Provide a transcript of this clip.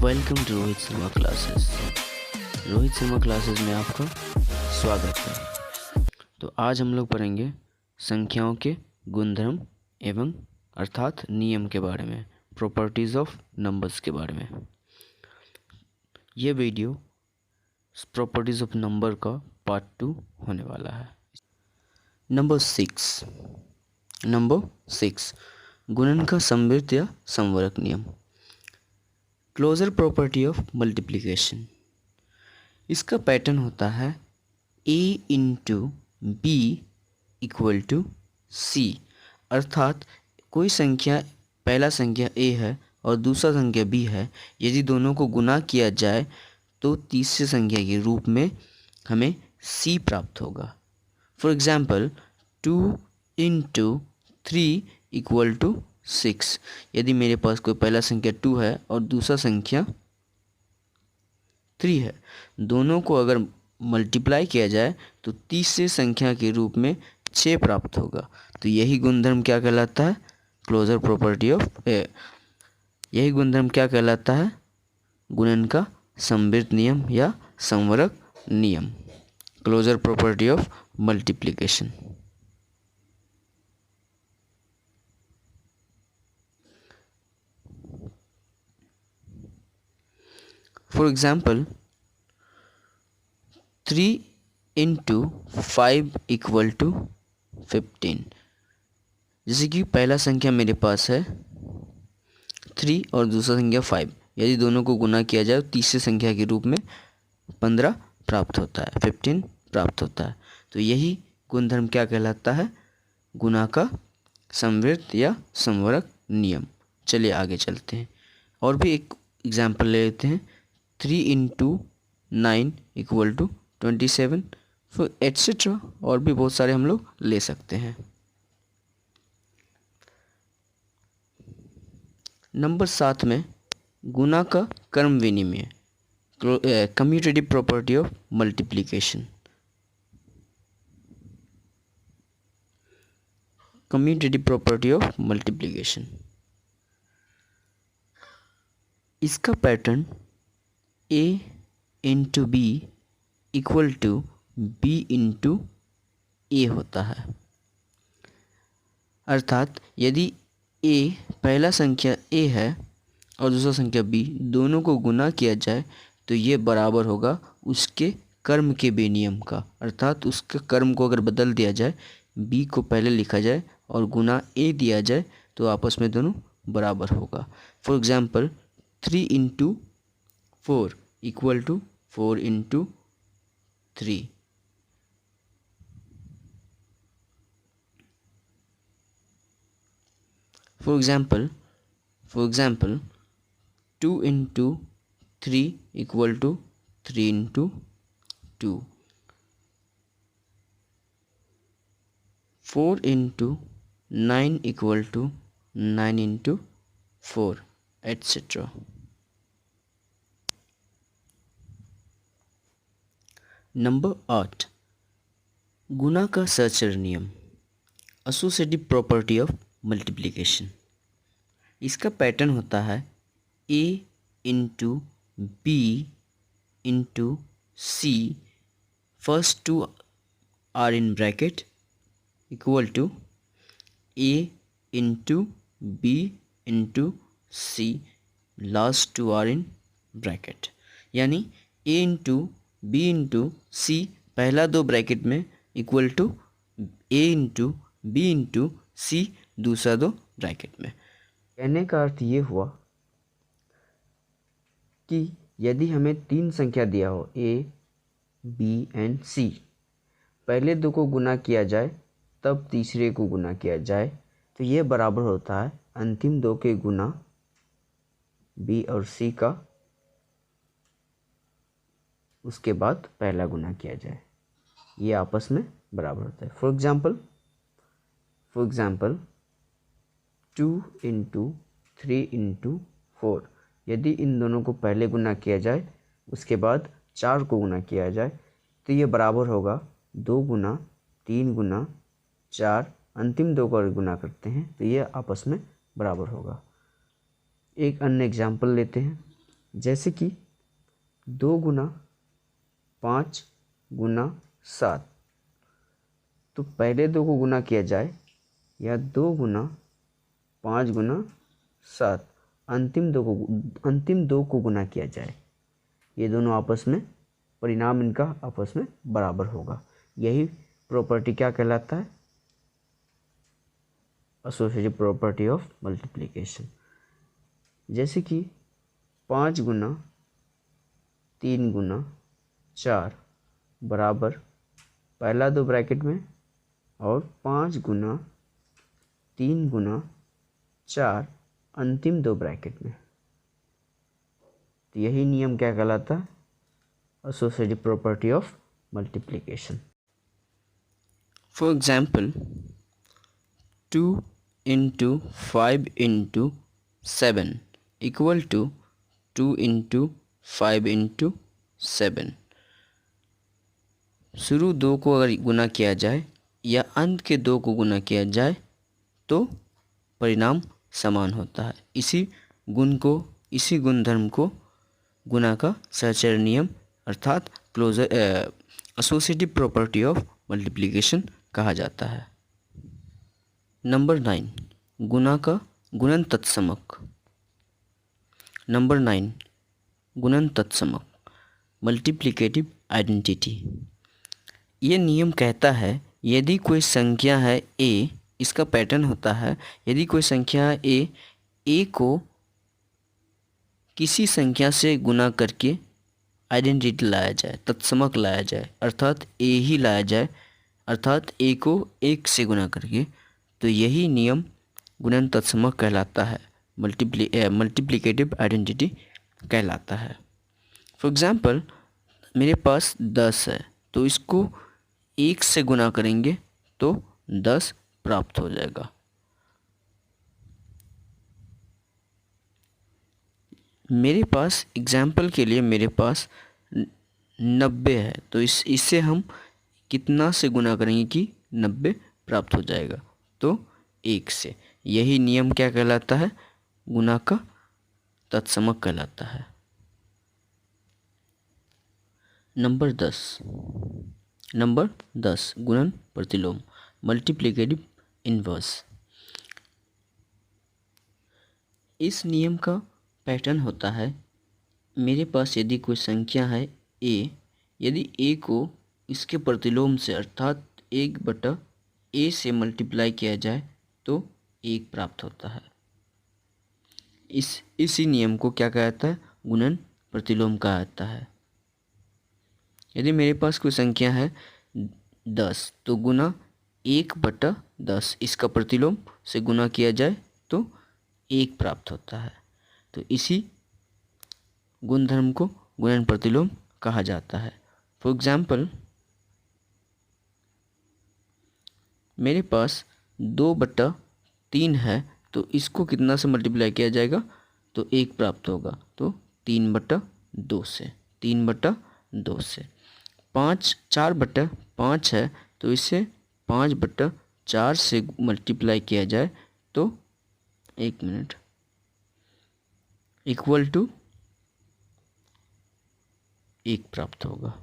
Welcome to Rohit Sharma classes. Rohit Sharma classes में आपका स्वागत है। तो आज हम लोग पढ़ेंगे संख्याओं के गुणधर्म एवं अर्थात नियम के बारे में, प्रॉपर्टीज़ ऑफ नंबर्स के बारे में। ये वीडियो प्रॉपर्टीज़ ऑफ नंबर का पार्ट 2 होने वाला है। नंबर 6 गुणन का समवर्त या समवर्ग नियम, क्लोजर प्रॉपर्टी ऑफ मल्टीप्लिकेशन। इसका पैटर्न होता है a into B equal to C, अर्थात कोई संख्या, पहला संख्या a है और दूसरा संख्या b है, यदि दोनों को गुना किया जाए तो तीसरे संख्या के रूप में हमें c प्राप्त होगा। For example 2 into 3 equal to 6। यदि मेरे पास कोई पहला संख्या 2 है और दूसरा संख्या 3 है, दोनों को अगर मल्टीप्लाई किया जाए तो तीसरे संख्या के रूप में 6 प्राप्त होगा। तो यही गुणधर्म क्या कहलाता है? क्लोजर प्रॉपर्टी ऑफ यही गुणधर्म क्या कहलाता है? गुणन का समवर्त नियम या समवर्ग नियम, closure property of multiplication. For example 3 into 5 equal to 15। जैसे कि पहला संख्या मेरे पास है 3 और दूसरा संख्या 5, यदि दोनों को गुना किया जाए तो तीसरे संख्या के रूप में 15 प्राप्त होता है, 15 प्राप्त होता है। तो यही गुणधर्म क्या कहलाता है? गुणा का समवर्त या समवर्ग नियम। चलिए आगे चलते हैं और भी एक एग्जाम्पल ले लेते हैं। 3 इंटू 9 इक्वल टू 27, फिर एट्सेट्रा, और भी बहुत सारे हम लोग ले सकते हैं। नंबर 7 में गुना का क्रम विनिमय, commutative property of multiplication. Commutative property of multiplication, इसका pattern a into B equal to B into A होता है। अर्थात यदि a पहला संख्या a है और दूसरा संख्या b, दोनों को गुना किया जाए तो ये बराबर होगा उसके कर्म के विनियम का। अर्थात उसके कर्म को अगर बदल दिया जाए, b को पहले लिखा जाए और गुना a दिया जाए तो आपस में दोनों बराबर होगा। For example 3 into 4 equal to 4 into 3। For example 2 into 3 equal to 3 into 2, 4 into 9 equal to 9 into 4, etc. Number 8 गुना का सहचर नियम, एसोसिएटिव प्रॉपर्टी ऑफ मल्टीप्लिकेशन। इसका पैटर्न होता है a into B into C, first two are in bracket equal to a into B into C, last two are in bracket. यानी a into B into C पहला दो bracket में equal to a into B into C दूसरा दो bracket में। कहने का अर्थ ये हुआ कि यदि हमें 3 संख्या दिया हो a, b एंड c, पहले दो को गुना किया जाए तब तीसरे को गुना किया जाए तो ये बराबर होता है अंतिम दो के गुना b और c का, उसके बाद पहला गुना किया जाए, ये आपस में बराबर होता है। फॉर एग्जाम्पल 2 इंटू 3 इंटू 4, यदि इन दोनों को पहले गुना किया जाए उसके बाद 4 को गुना किया जाए तो ये बराबर होगा 2 गुना 3 गुना 4, अंतिम दो को गुना करते हैं तो ये आपस में बराबर होगा। एक अन्य एग्जाम्पल लेते हैं। जैसे कि 2 गुना 5 गुना 7, तो पहले 2 को गुना किया जाए या 2 गुना 5 गुना 7, अंतिम दो को गुना किया जाए, ये दोनों आपस में परिणाम इनका आपस में बराबर होगा। यही प्रॉपर्टी क्या कहलाता है? Associative property of multiplication. जैसे कि 5 गुना 3 गुना 4 बराबर पहला 2 ब्रैकेट में और 5 गुना 3 गुना 4 अंतिम 2 ब्रैकेट में। तो यही नियम क्या कहलाता है? Associative property of multiplication. For example 2 into 5 into 7 equal to 2 into 5 into 7। शुरू 2 को अगर गुना किया जाए या अंत के 2 को गुना किया जाए तो परिणाम समान होता है। इसी गुणधर्म को गुणा का सहचर नियम अर्थात एसोसिएटिव प्रॉपर्टी ऑफ मल्टीप्लिकेशन कहा जाता है। नंबर 9, गुणा का गुणन तत्समक। नंबर 9, गुणन तत्समक, मल्टीप्लिकेटिव आइडेंटिटी। ये नियम कहता है यदि कोई संख्या है a, इसका पैटर्न होता है यदि कोई संख्या है a को किसी संख्या से गुना करके आइडेंटिटी लाया जाए, तत्समक लाया जाए, अर्थात a ही लाया जाए, अर्थात a को 1 से गुना करके, तो यही नियम गुणन तत्समक कहलाता है, मल्टीप्लिकेटिव आइडेंटिटी कहलाता है। फॉर एग्ज़ाम्पल मेरे पास 10 है तो इसको 1 से गुना करेंगे तो 10 प्राप्त हो जाएगा। मेरे पास एग्जाम्पल के लिए मेरे पास 90 है तो इससे हम कितना से गुना करेंगे कि 90 प्राप्त हो जाएगा, तो 1 से। यही नियम क्या कहलाता है? गुणा का तत्समक कहलाता है। नंबर 10 गुणन प्रतिलोम, मल्टीप्लिकेटिव इन्वर्स। इस नियम का पैटर्न होता है मेरे पास यदि कोई संख्या है a, यदि a को इसके प्रतिलोम से अर्थात 1/a से मल्टीप्लाई किया जाए तो 1 प्राप्त होता है। इसी नियम को क्या कहता है? गुणन प्रतिलोम कहा जाता है। यदि मेरे पास कोई संख्या है 10 तो गुना 1/10 इसका प्रतिलोम से गुना किया जाए तो 1 प्राप्त होता है। तो इसी गुणधर्म को गुणन प्रतिलोम कहा जाता है। फॉर एग्जाम्पल मेरे पास 2/3 है तो इसको कितना से मल्टीप्लाई किया जाएगा तो 1 प्राप्त होगा, तो 3/2 से। 4/5 है तो इसे 5/4 से मल्टीप्लाई किया जाए तो 1 मिनट इक्वल टू 1 प्राप्त होगा।